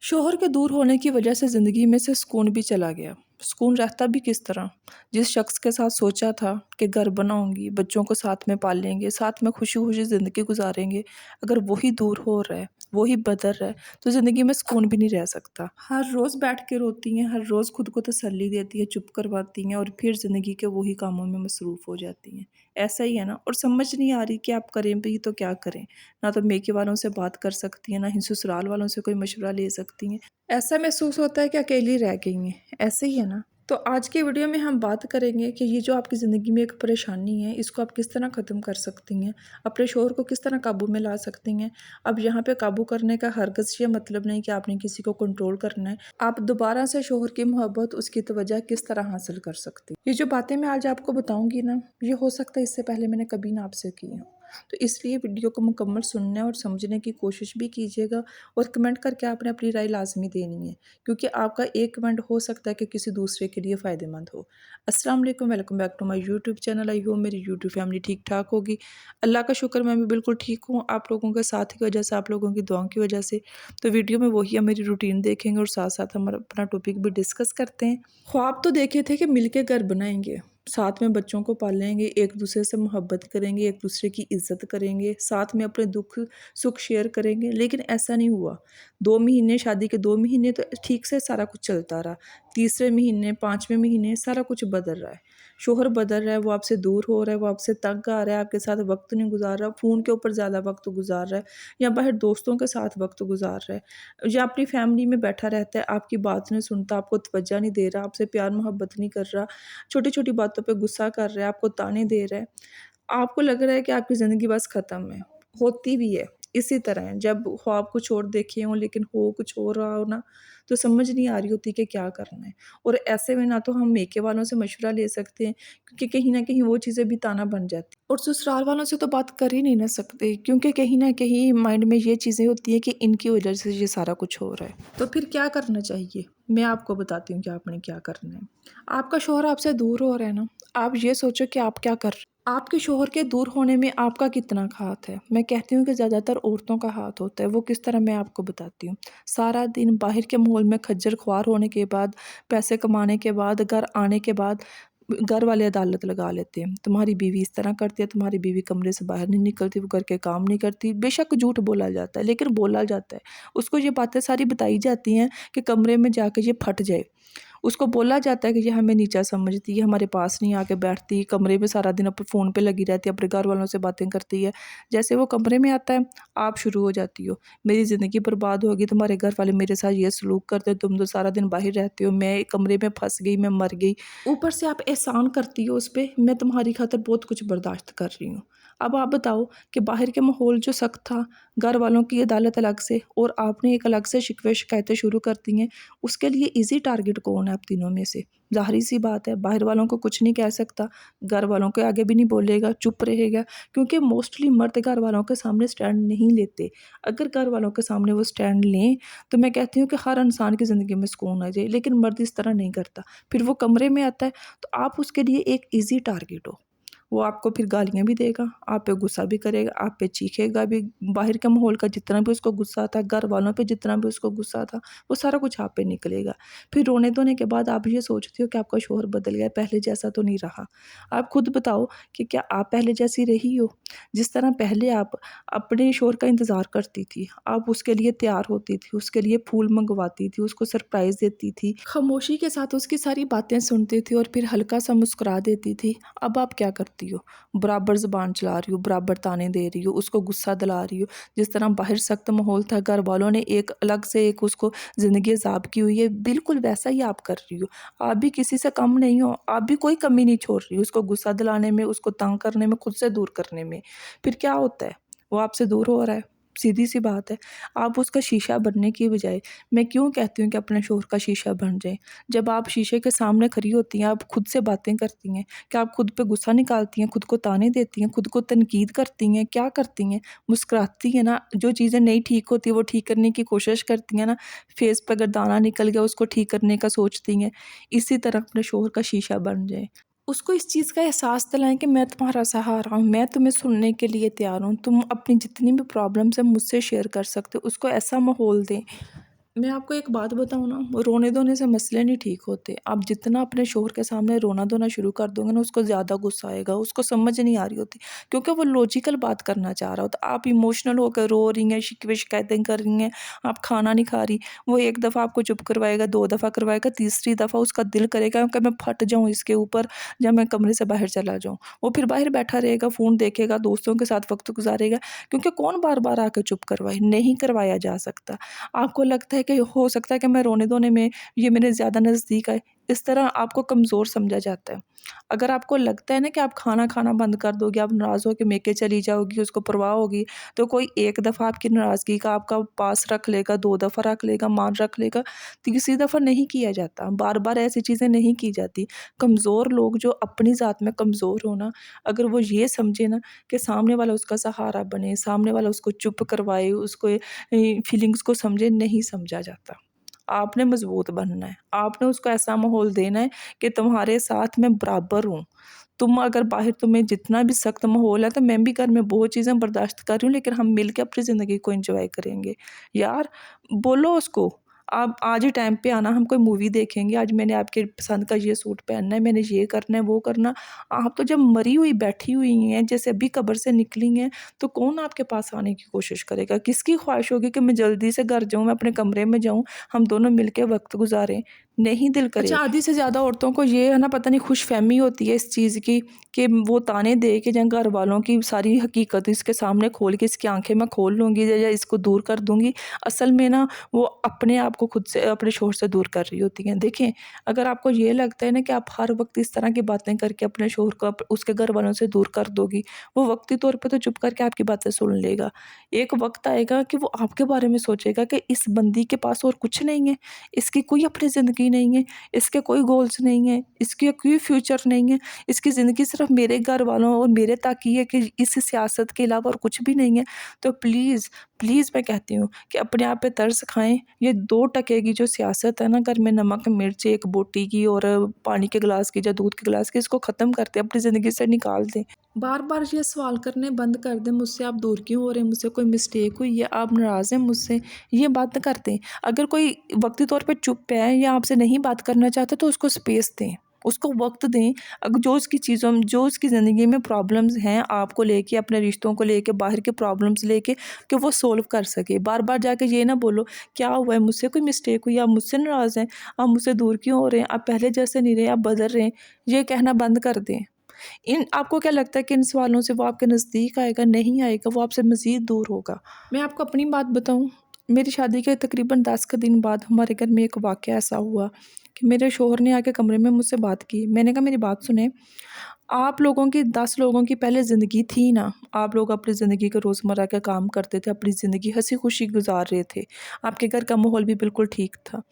शौहर के दूर होने की वजह से ज़िंदगी में से सुकून भी चला गया। सुकून रहता भी किस तरह? जिस शख्स के साथ सोचा था कि घर बनाऊँगी, बच्चों को साथ में पालेंगे, साथ में खुशी-खुशी ज़िंदगी गुज़ारेंगे, अगर वही दूर हो रहा है, वही बदल रहा है, तो ज़िंदगी में सुकून भी नहीं रह सकता। हर रोज़ बैठ के रोती हैं, हर रोज़ खुद को तसल्ली देती हैं, चुप करवाती हैं और फिर ज़िंदगी के वही कामों में मसरूफ़ हो जाती हैं। ऐसा ही है ना? और समझ नहीं आ रही कि आप करें भी तो क्या करें? ना तो मेके वालों से बात कर सकती हैं, ना ही ससुराल वालों से कोई मशवरा ले सकती हैं। ऐसा महसूस होता है कि अकेली रह गई हैं, ऐसे ही है ना? तो आज की वीडियो में हम बात करेंगे कि ये जो आपकी ज़िंदगी में एक परेशानी है, इसको आप किस तरह ख़त्म कर सकती हैं, अपने शौहर को किस तरह काबू में ला सकती हैं। अब यहाँ पे काबू करने का हरगिज़ ये मतलब नहीं कि आपने किसी को कंट्रोल करना है। आप दोबारा से शौहर की मोहब्बत, उसकी तवज्जो किस तरह हासिल कर सकती हैं। ये जो बातें मैं आज आपको बताऊँगी ना, ये हो सकता है इससे पहले मैंने कभी ना आपसे की हों। तो इसलिए वीडियो को मुकम्मल सुनने और समझने की कोशिश भी कीजिएगा और कमेंट करके आपने अपनी राय लाज़मी देनी है, क्योंकि आपका एक कमेंट हो सकता है कि किसी दूसरे के लिए फ़ायदेमंद हो। अस्सलाम वालेकुम, welcome back to my YouTube channel. I hope मेरी यूट्यूब फैमिली ठीक-ठाक होगी। अल्लाह का शुक्र मैं भी बिल्कुल ठीक हूँ, आप लोगों के साथ की वजह से, आप लोगों की दुआओं की वजह से। तो वीडियो में वही हम मेरी रूटीन देखेंगे और साथ-साथ हम अपना टॉपिक भी डिस्कस करते हैं। ख्वाब तो देखे थे कि मिलके घर बनाएँगे, साथ में बच्चों को पालेंगे, एक-दूसरे से मोहब्बत करेंगे, एक-दूसरे की इज़्ज़त करेंगे, साथ में अपने दुःख-सुख शेयर करेंगे, लेकिन ऐसा नहीं हुआ। 2 महीने, शादी के 2 महीने तो ठीक से सारा कुछ चलता रहा। तीसरे महीने, 5वें महीने सारा कुछ बदल रहा है। शौहर बदल रहा है, वो आपसे दूर हो रहा है, वो आपसे तंग आ रहा है, आपके साथ वक़्त नहीं गुज़ार रहा, फ़ोन के ऊपर ज़्यादा वक़्त गुज़ार रहा है या बाहर दोस्तों के साथ वक़्त गुज़ार रहा है या अपनी फ़ैमिली में बैठा रहता है, आपकी बात नहीं सुनता, आपको तवज्जो नहीं दे रहा, आपसे प्यार मोहब्बत नहीं कर रहा, छोटी-छोटी बातों पे गुस्सा कर रहा है, आपको ताने दे रहा है। आपको लग रहा है कि आपकी ज़िंदगी बस ख़त्म है, होती भी है। इसी तरह है, जब ख्वाब कुछ और देखे हों लेकिन हो कुछ और रहा हो ना, तो समझ नहीं आ रही होती कि क्या करना है। और ऐसे में ना तो हम मेके वालों से मशवरा ले सकते हैं, क्योंकि कहीं न कहीं वो चीज़ें भी ताना बन जाती हैं। और ससुराल वालों से तो बात कर ही नहीं ना सकते, क्योंकि कहीं न कहीं माइंड में ये चीज़ें होती हैं कि इनकी वजह से ये सारा कुछ हो रहा है। तो फिर क्या करना चाहिए? मैं आपको बताती हूँ कि आपने क्या करना है। आपका शौहर आपसे दूर हो रहा है ना, आप ये सोचो कि आप क्या कर रहे हो। आपके शौहर के दूर होने में आपका कितना हाथ है? मैं कहती हूँ कि ज़्यादातर औरतों का हाथ होता है, वो किस तरह मैं आपको बताती हूँ। सारा दिन बाहर के माहौल में खज्जर ख्वार होने के बाद, पैसे कमाने के बाद, घर आने के बाद घर वाले अदालत लगा लेते हैं। तुम्हारी बीवी इस तरह करती है, तुम्हारी बीवी कमरे से बाहर नहीं निकलती, वो घर के काम नहीं करती। बेशक झूठ बोला जाता है, लेकिन बोला जाता है। उसको ये बातें सारी बताई जाती हैं कि कमरे में जाके ये फट जाए। उसको बोला जाता है कि ये हमें नीचा समझती है, हमारे पास नहीं आके बैठती, कमरे में सारा दिन अपने फ़ोन पे लगी रहती है, अपने घर वालों से बातें करती है। जैसे वो कमरे में आता है, आप शुरू हो जाती हो, मेरी ज़िंदगी बर्बाद होगी, तुम्हारे घर वाले मेरे साथ ये सलूक करते हो, तुम तो सारा दिन बाहर रहते हो, मैं कमरे में फँस गई, मैं मर गई। ऊपर से आप एहसान करती हो उस पे, मैं तुम्हारी खातिर बहुत कुछ बर्दाश्त कर रही हूँ। अब आप बताओ कि बाहर के माहौल जो सख्त था, घर वालों की अदालत अलग से और आपने एक अलग से शिकवे शिकायतें शुरू कर दी हैं, उसके लिए ईज़ी टारगेट कौन है आप तीनों में से? ज़ाहिर-सी बात है, बाहर वालों को कुछ नहीं कह सकता, घर वालों के आगे भी नहीं बोलेगा, चुप रहेगा, क्योंकि मोस्टली मर्द घर वालों के सामने स्टैंड नहीं लेते। अगर घर वालों के सामने वो स्टैंड लें, तो मैं कहती हूँ कि हर इंसान की ज़िंदगी में सुकून आ जाए, लेकिन मर्द इस तरह नहीं करता। फिर वो कमरे में आता है, तो आप उसके लिए एक ईज़ी टारगेट हो। वो आपको फिर गालियाँ भी देगा, आप पे गुस्सा भी करेगा, आप पे चीखेगा भी। बाहर के माहौल का जितना भी उसको गुस्सा था, घर वालों पे जितना भी उसको गुस्सा था, वो सारा कुछ आप पे निकलेगा। फिर रोने-धोने के बाद आप ये सोचती हो कि आपका शौहर बदल गया है, पहले जैसा तो नहीं रहा। आप खुद बताओ कि क्या आप पहले जैसी रही हो? जिस तरह पहले आप अपने शौहर का इंतज़ार करती थी, आप उसके लिए तैयार होती थी, उसके लिए फूल मंगवाती थी, उसको सरप्राइज़ देती थी, खामोशी के साथ उसकी सारी बातें सुनती थी और फिर हल्का-सा मुस्कुरा देती थी। अब आप क्या करती हो? बराबर ज़ुबान चला रही हो, बराबर ताने दे रही हो, उसको गुस्सा दिला रही हो। जिस तरह बाहर सख्त माहौल था, घर वालों ने एक अलग से एक उसको ज़िंदगी अज़ाब की हुई है, बिल्कुल वैसा ही आप कर रही हो। आप भी किसी से कम नहीं हो, आप भी कोई कमी नहीं छोड़ रही हो, उसको गुस्सा दिलाने में, उसको तंग करने में, खुद से दूर करने में। फिर क्या होता है? वो आपसे दूर हो रहा है, सीधी-सी बात है। आप उसका शीशा बनने की बजाय, मैं क्यों कहती हूँ कि अपने शौहर का शीशा बन जाएँ। जब आप शीशे के सामने खड़ी होती हैं, आप खुद से बातें करती हैं, क्या आप खुद पे गुस्सा निकालती हैं, खुद को ताने देती हैं, खुद को तनकीद करती हैं, क्या करती हैं? मुस्कुराती हैं ना, जो चीज़ें नहीं ठीक होती वो ठीक करने की कोशिश करती हैं ना, फेस पे अगर दाना निकल गया उसको ठीक करने का सोचती हैं। इसी तरह अपने शौहर का शीशा बन जाएँ। उसको इस चीज़ का एहसास दिलाएँ कि मैं तुम्हारा सहारा हूँ, मैं तुम्हें सुनने के लिए तैयार हूँ, तुम अपनी जितनी भी प्रॉब्लम्स हैं मुझसे शेयर कर सकते हो। उसको ऐसा माहौल दें मैं आपको एक बात बताऊँ ना, रोने-धोने से मसले नहीं ठीक होते। आप जितना अपने शोहर के सामने रोना-धोना शुरू कर दोगे ना, उसको ज़्यादा गुस्सा आएगा, उसको समझ नहीं आ रही होती, क्योंकि वो लॉजिकल बात करना चाह रहा होता। आप इमोशनल होकर रो रही हैं, शिकवे-शिकायतें कर रही हैं, आप खाना नहीं खा रही, वो 1 दफ़ा आपको चुप करवाएगा, 2 दफ़ा करवाएगा, तीसरी दफ़ा उसका दिल करेगा कि मैं फट जाऊँ इसके ऊपर या मैं कमरे से बाहर चला जाऊँ। वो फिर बाहर बैठा रहेगा, फ़ोन देखेगा, दोस्तों के साथ वक़्त गुज़ारेगा, क्योंकि कौन बार-बार आके चुप करवाए? नहीं करवाया जा सकता। आपको लगता है कि हो सकता है कि मैं रोने-धोने में ये मेरे ज़्यादा नज़दीक आए, इस तरह आपको कमज़ोर समझा जाता है। अगर आपको लगता है ना कि आप खाना खाना बंद कर दोगे, आप नाराज़ होके मेके चली जाओगी, उसको परवाह होगी, तो कोई 1 दफ़ा आपकी नाराज़गी का आपका पास रख लेगा, 2 दफ़ा रख लेगा, मान रख लेगा, तीसरी दफ़ा नहीं किया जाता। बार-बार ऐसी चीज़ें नहीं की जाती। कमज़ोर लोग जो अपनी ज़ात में कमज़ोर हो ना, अगर वो ये समझे ना कि सामने वाला उसका सहारा बने, सामने वाला उसको चुप करवाए, उसको फीलिंग्स को समझे, नहीं समझा जाता। आपने मज़बूत बनना है, आपने उसको ऐसा माहौल देना है कि तुम्हारे साथ मैं बराबर हूँ। तुम अगर बाहर तुम्हें जितना भी सख्त माहौल है, तो मैं भी घर में बहुत चीज़ें बर्दाश्त कर रही हूँ, लेकिन हम मिल के अपनी ज़िंदगी को एन्जॉय करेंगे। यार, बोलो उसको, आप आज ही टाइम पे आना, हम कोई मूवी देखेंगे, आज मैंने आपके पसंद का ये सूट पहनना है, मैंने ये करना है, वो करना। आप तो जब मरी हुई बैठी हुई हैं, जैसे अभी कब्र से निकली हैं, तो कौन आपके पास आने की कोशिश करेगा? किसकी ख्वाहिश होगी कि मैं जल्दी से घर जाऊँ, मैं अपने कमरे में जाऊँ, हम दोनों मिलके वक़्त गुज़ारें? नहीं दिल अच्छा, करेगा। आधी से ज़्यादा औरतों को ये है ना, पता नहीं खुशफ़हमी होती है इस चीज़ की कि वो ताने दे के या घर वालों की सारी हकीकत इसके सामने खोल के इसकी आँखें मैं खोल लूँगी या इसको दूर कर दूँगी। असल में ना, वो अपने आप को खुद से, अपने शोहर से दूर कर रही होती हैं। देखें, अगर आपको ये लगता है ना कि आप हर वक़्त इस तरह की बातें करके अपने शोहर को उसके घर वालों से दूर कर दोगी, वो वक़्ती तौर पे तो चुप करके आपकी बातें सुन लेगा। एक वक़्त आएगा कि वो आपके बारे में सोचेगा कि इस बंदी के पास और कुछ नहीं है, इसकी कोई अपनी ज़िंदगी नहीं है, इसके कोई गोल्स नहीं है, इसके कोई फ्यूचर नहीं है, इसकी ज़िंदगी सिर्फ़ मेरे घर वालों और मेरे तक ही है, कि इस सियासत के अलावा और कुछ भी नहीं है। तो प्लीज़, प्लीज़ मैं कहती हूँ कि अपने आप पे तरस खाएँ। ये 2 टके की जो सियासत है ना, घर में नमक, मिर्च, एक बोटी की और पानी के गिलास की या दूध के गिलास की, इसको ख़त्म करते अपनी ज़िंदगी से निकाल दें। बार-बार ये सवाल करने बंद कर दें, मुझसे आप दूर क्यों हो रहे हैं? मुझसे कोई मिस्टेक हुई है? आप नाराज़ हैं मुझसे? ये बात कर दें। अगर कोई वक़्ती तौर पे चुप है या आपसे नहीं बात करना चाहता, तो उसको स्पेस दें, उसको वक़्त दें। जो उसकी ज़िंदगी में प्रॉब्लम्स हैं आपको लेके, अपने रिश्तों को लेके, बाहर के प्रॉब्लम्स लेके, कि वो सॉल्व कर सके। बार-बार जाके ये ना बोलो, क्या हुआ है? मुझसे कोई मिस्टेक हुई है? आप मुझसे नाराज़ हैं? आप मुझसे दूर क्यों हो रहे हैं? आप पहले जैसे नहीं रहे, आप बदल रहे हैं। ये कहना बंद कर दें। इन आपको क्या लगता है कि इन सवालों से वो आपके नज़दीक आएगा? नहीं आएगा, वो आपसे मज़ीद दूर होगा। मैं आपको अपनी बात बताऊँ, मेरी शादी के तकरीबन 10 के दिन बाद हमारे घर में एक वाक़या ऐसा हुआ कि मेरे शौहर ने आके कमरे में मुझसे बात की। मैंने कहा, मेरी बात सुनें, आप लोगों की 10 लोगों की पहले ज़िंदगी थी ना, आप लोग अपनी ज़िंदगी के रोज़मर्रा के काम करते थे, अपनी ज़िंदगी हँसी-खुशी गुज़ार रहे थे। आपके घर का माहौल भी बिल्कुल ठीक था।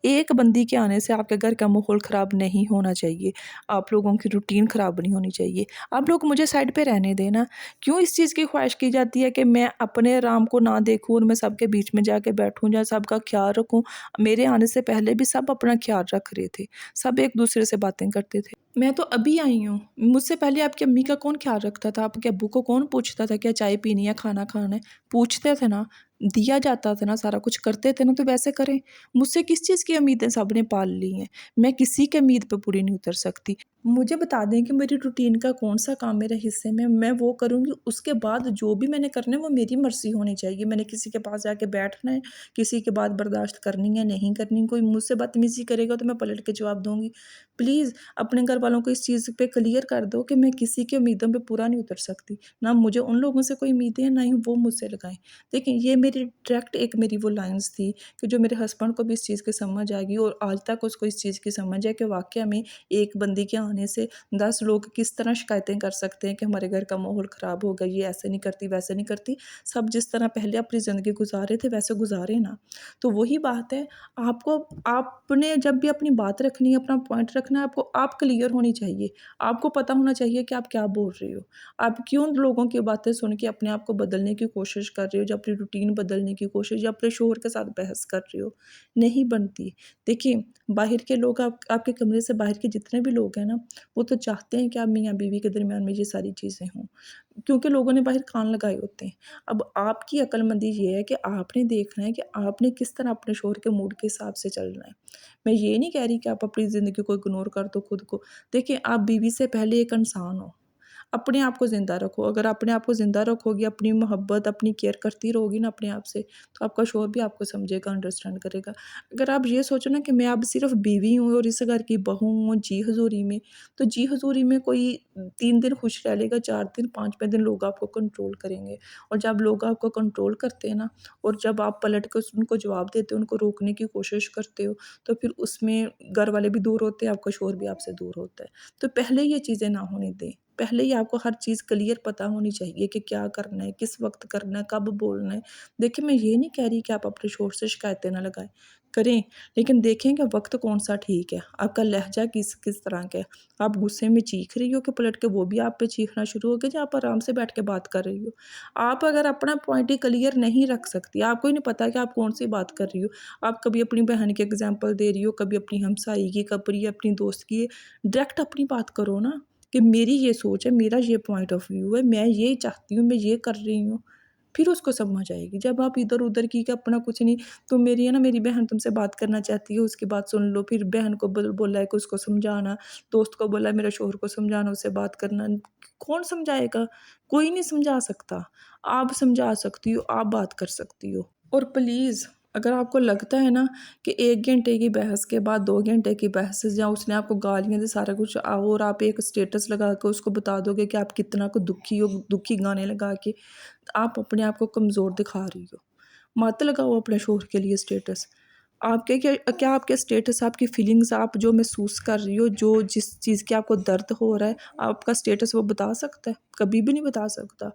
एक बंदी के आने से आपके घर का माहौल ख़राब नहीं होना चाहिए, आप लोगों की रूटीन ख़राब नहीं होनी चाहिए। आप लोग मुझे साइड पे रहने दें ना। क्यों इस चीज़ की ख्वाहिश की जाती है कि मैं अपने आराम को ना देखूँ और मैं सबके बीच में जाके बैठूँ या सबका ख़्याल रखूँ? मेरे आने से पहले भी सब अपना ख़्याल रख रहे थे, सब एक-दूसरे से बातें करते थे। मैं तो अभी आई हूँ, मुझसे पहले आपकी अम्मी का कौन ख़्याल रखता था? आपके अब्बू को कौन पूछता था क्या चाय पीनी है, खाना खाना है? पूछते थे ना, दिया जाता था ना, सारा कुछ करते थे ना, तो वैसे करें। मुझसे किस चीज़ की उम्मीदें सबने पाल ली हैं? मैं किसी की उम्मीद पे पूरी नहीं उतर सकती। मुझे बता दें कि मेरी रूटीन का कौन-सा काम मेरे हिस्से में, मैं वो करूँगी, उसके बाद जो भी मैंने करना है वो मेरी मर्ज़ी होनी चाहिए। मैंने किसी के पास जाके बैठना है, किसी की बात बर्दाश्त करनी है, नहीं करनी। कोई मुझसे बदतमीज़ी करेगा तो मैं पलट के जवाब दूँगी। प्लीज़ अपने घर वालों को इस चीज़ पे क्लियर कर दो कि मैं किसी की उम्मीदों पे पूरा नहीं उतर सकती। ना मुझे उन लोगों से कोई उम्मीदें हैं, ना ही वो मुझसे लगाएँ। देखिए, ये मेरी डायरेक्ट एक मेरी वो लाइन्स थी कि जो मेरे हस्बैंड को भी इस चीज़ की समझ आ गई और आज तक उसको इस चीज़ की समझ है कि वाक़या में एक बंदे के आने से 10 लोग किस तरह शिकायतें कर सकते हैं कि हमारे घर का माहौल ख़राब हो गया, ये ऐसे नहीं करती, वैसे नहीं करती। सब जिस तरह पहले अपनी ज़िंदगी गुज़ारे थे, वैसे गुज़ारे ना। तो वही बात है, आपको आपने जब भी अपनी बात रखनी है, अपना पॉइंट रखना है, आपको आप क्लियर होनी चाहिए। आपको पता होना चाहिए कि आप क्या बोल रहे हो। आप क्यों लोगों की बातें सुन के अपने आप को बदलने की कोशिश कर रहे हो, जो अपनी रूटीन ओपिनियन बदलने की कोशिश या अपने शोहर के साथ बहस कर रही हो, नहीं बनती। देखिए, बाहर के लोग आपके कमरे से बाहर के जितने भी लोग हैं ना, वो तो चाहते हैं कि आप मियाँ-बीवी के दरमियान में ये सारी चीज़ें हों, क्योंकि लोगों ने बाहर कान लगाए होते हैं। अब आपकी अक्लमंदी ये है कि आपने देखना है कि आपने किस तरह अपने शोहर के मूड के हिसाब से चलना है। मैं ये नहीं कह रही कि आप अपनी ज़िंदगी को इग्नोर कर दो खुद को। देखिए, आप बीवी से पहले एक इंसान हो। अपने आप को ज़िंदा रखो। अगर अपने आप को ज़िंदा रखोगी, अपनी मोहब्बत, अपनी केयर करती रहोगी ना अपने आप से, तो आपका शौहर भी आपको समझेगा, अंडरस्टैंड करेगा। अगर आप ये सोचो ना कि मैं अब सिर्फ़ बीवी हूँ और इस घर की बहू हूँ जी हज़ूरी में, तो जी हज़ूरी में कोई 3 दिन खुश रह लेगा, 4 दिन, 5वें दिन लोग आपको कंट्रोल करेंगे। और जब लोग आपको कंट्रोल करते हैं ना, और जब आप पलट के उनको जवाब देते हो, उनको रोकने की कोशिश करते हो, तो फिर उसमें घर वाले भी दूर होते हैं, आपका शौहर भी आपसे दूर होता है। तो पहले ये चीज़ें ना होने दें। पहले ही आपको हर चीज़ क्लियर पता होनी चाहिए कि क्या करना है, किस वक़्त करना है, कब बोलना है। देखिए, मैं ये नहीं कह रही कि आप अपने शौहर से शिकायतें ना लगाएँ, करें, लेकिन देखें कि वक़्त कौन-सा ठीक है, आपका लहज़ा किस किस तरह का है। आप गुस्से में चीख रही हो कि पलट के वो भी आप पे चीखना शुरू हो गए, या आप आराम से बैठ के बात कर रही हो। आप अगर अपना पॉइंट ही क्लियर नहीं रख सकती, आपको ही नहीं पता कि आप कौन-सी बात कर रही हो। आप कभी अपनी बहन की एग्ज़ाम्पल दे रही हो, कभी अपनी हमसाई की, कभी अपनी दोस्त की। डायरेक्ट अपनी बात करो ना, कि मेरी ये सोच है, मेरा ये पॉइंट ऑफ व्यू है, मैं ये चाहती हूँ, मैं ये कर रही हूँ, फिर उसको समझ आएगी। जब आप इधर-उधर की कि अपना कुछ नहीं, तो मेरी है ना, मेरी बहन तुमसे बात करना चाहती है, उसकी बात सुन लो, फिर बहन को बोला है कि उसको समझाना, दोस्त को बोला है मेरे शौहर को समझाना, उससे बात करना। कौन समझाएगा? कोई नहीं समझा सकता। आप समझा सकती हो, आप बात कर सकती हो। और प्लीज़, अगर आपको लगता है ना कि 1 घंटे की बहस के बाद 2 घंटे की बहस से, या उसने आपको गालियाँ दी सारा कुछ, और आप एक स्टेटस लगा के उसको बता दोगे कि आप कितना को दुखी हो, दुखी गाने लगा के, आप अपने आप को कमज़ोर दिखा रही हो। मत लगाओ अपने शौहर के लिए स्टेटस। आपके क्या क्या आपके स्टेटस, आपकी फीलिंग्स, आप जो महसूस कर रही हो, जो जिस चीज़ की आपको दर्द हो रहा है, आपका स्टेटस वो बता सकता है? कभी भी नहीं बता सकता।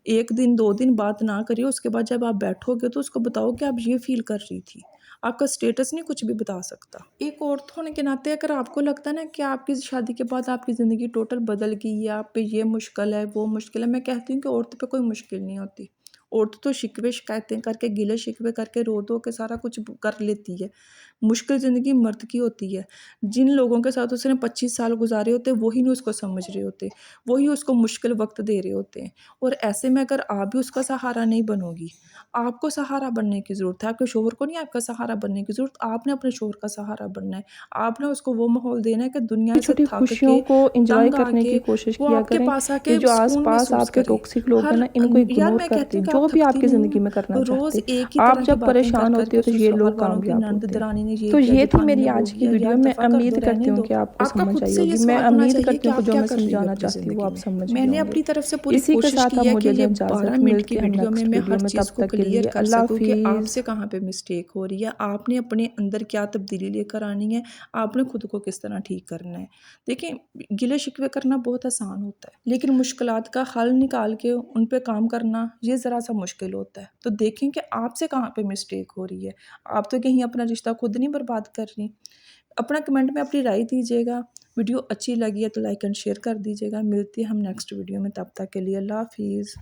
1 दिन, 2 दिन बात ना करिए, उसके बाद जब आप बैठोगे तो उसको बताओ कि आप ये फ़ील कर रही थी। आपका स्टेटस नहीं कुछ भी बता सकता। एक औरत होने के नाते अगर आपको लगता है ना कि आपकी शादी के बाद आपकी ज़िंदगी टोटल बदल गई है, आप पे ये मुश्किल है, वो मुश्किल है, मैं कहती हूँ कि औरत पे कोई मुश्किल नहीं होती। औरत तो शिकवे शिकायतें करके, गिले-शिकवे करके, रो-धो के सारा कुछ कर लेती है। मुश्किल ज़िंदगी मर्द की होती है। जिन लोगों के साथ उसने 25 साल गुज़ारे होते हैं, वही नहीं उसको समझ रहे होते, वही उसको मुश्किल वक़्त दे रहे होते हैं। और ऐसे में अगर आप भी उसका सहारा नहीं बनोगी, आपको सहारा बनने की ज़रूरत है, आपके शौहर को नहीं आपका सहारा बनने की ज़रूरत, आपने अपने शौहर का सहारा बनना है। आपने उसको वो माहौल देना है कि दुनिया से छोटी थक खुशियों के, को एन्जॉय तंग करने आके, की कोशिश वो किया आपके करें। पास ये आके जो सुकून आस-पास महसूस आपके करे। टॉक्सिक लोग हैं हर ना, इनको यार, इग्नोर मैं कर कहती दें, हूँ कि जो आप भी थकती आपकी नहीं ज़िंदगी हो। में करना रोज़ चाहते। एक ही आप तरह की जब बातें कर परेशान कर होते के, हो तो उसके ये शौहर लोग वालों की कामयाब ननद होते हैं। दरानी ने ये तो किया, ये थी जेठानी मेरी ने वो आज की किया, वीडियो। यार मैं दफ़ा कर दो, उम्मीद करती रहने हूँ दो। कि आपको आपका समझ खुद आई से ये होगी। मैं सवाल होना उम्मीद चाहिए करती कि हूँ कि आप जो क्या मैं कर रही हो समझाना अपनी चाहती हूँ वो ज़िंदगी आप में। समझ गए मैंने होंगे। अपनी तरफ से पूरी इसी के कोशिश साथ की अब है कि मुझे दें ये इजाज़त। 12 मिनट की मिलते हैं हम वीडियो में नेक्स्ट मैं वीडियो हर में, चीज़ तब को तक के क्लियर लिए कर अल्लाह सकूँ कि हाफ़िज़। आपसे कहाँ पे मिस्टेक हो रही है, आपने अपने अंदर क्या तब्दीली लेकर आनी है, आपने खुद को किस तरह ठीक करना है। देखिए, गिले-शिकवे करना बहुत आसान होता है, लेकिन मुश्किलात का हल निकाल के उन पे काम करना, ये ज़रा-सा मुश्किल होता है। तो देखें कि आपसे कहाँ पे मिस्टेक हो रही है। आप तो कहीं अपना रिश्ता खुद नहीं बर्बाद कर रही। अपना कमेंट में अपनी राय दीजिएगा। वीडियो अच्छी लगी है तो लाइक एंड शेयर कर दीजिएगा। मिलते हैं हम नेक्स्ट वीडियो में, तब तक के लिए अल्लाह हाफ़िज़।